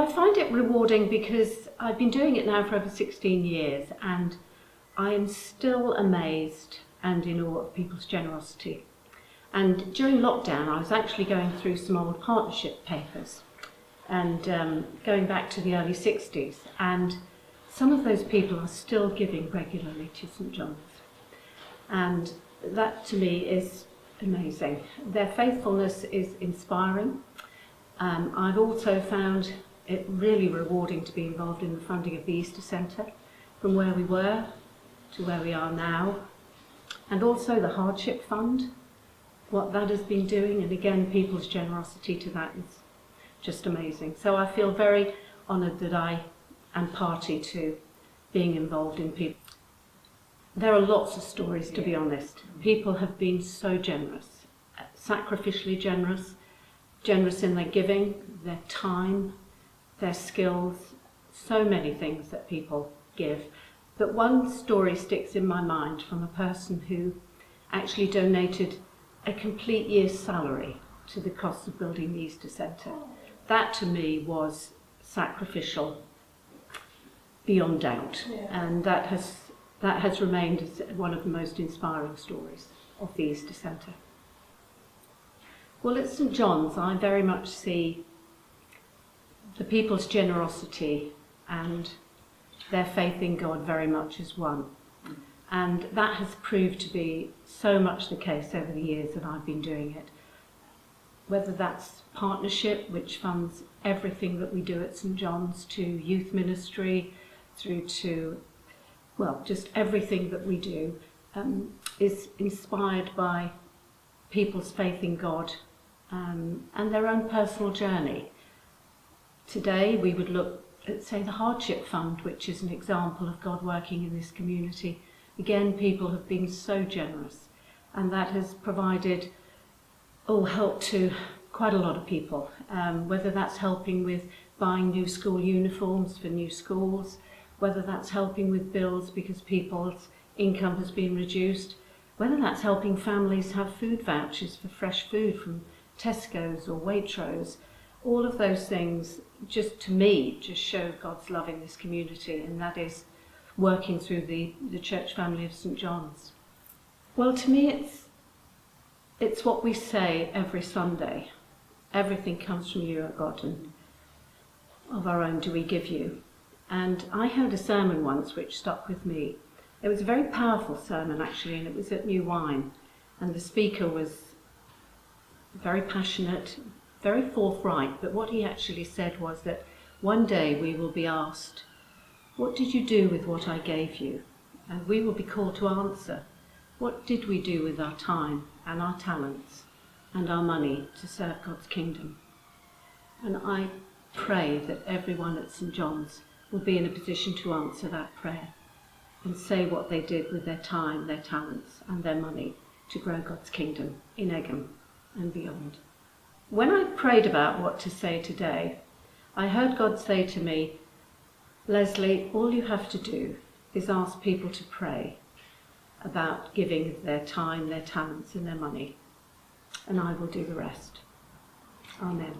I find it rewarding because I've been doing it now for over 16 years and I am still amazed and in awe of people's generosity. And during lockdown, I was actually going through some old partnership papers and going back to the early 60s. And some of those people are still giving regularly to St John's. And that to me is amazing. Their faithfulness is inspiring. I've also found it really rewarding to be involved in the funding of the Easter Centre, from where we were to where we are now. And also the Hardship Fund, what that has been doing, and again people's generosity to that is just amazing. So I feel very honoured that I am party to being involved in people. There are lots of stories, to be honest. People have been so generous, sacrificially generous, generous in their giving, their time, their skills, so many things that people give. But one story sticks in my mind from a person who actually donated a complete year's salary to the cost of building the Easter Centre. That to me was sacrificial beyond doubt, and that has remained as one of the most inspiring stories of the Easter Centre. Well, at St John's, I very much see the people's generosity and their faith in God very much as one. And that has proved to be so much the case over the years that I've been doing it. Whether that's partnership, which funds everything that we do at St John's, to youth ministry, through to, well, just everything that we do is inspired by people's faith in God and their own personal journey. Today we would look at, say, the Hardship Fund, which is an example of God working in this community. Again, people have been so generous, and that has provided help to quite a lot of people, whether that's helping with buying new school uniforms for new schools, whether that's helping with bills because people's income has been reduced, whether that's helping families have food vouchers for fresh food from Tesco's or Waitrose. All of those things, just to me, just show God's love in this community, and that is working through the church family of St John's. Well, to me it's what we say every Sunday. Everything comes from you, O God, and of our own do we give you. And I heard a sermon once which stuck with me. It was a very powerful sermon actually, and it was at New Wine, and the speaker was very passionate, very forthright, but what he actually said was that one day we will be asked, what did you do with what I gave you? And we will be called to answer, what did we do with our time and our talents and our money to serve God's kingdom? And I pray that everyone at St John's will be in a position to answer that prayer and say what they did with their time, their talents and their money to grow God's kingdom in Egham and beyond. When I prayed about what to say today, I heard God say to me, Lesley, all you have to do is ask people to pray about giving their time, their talents and their money, and I will do the rest. Amen.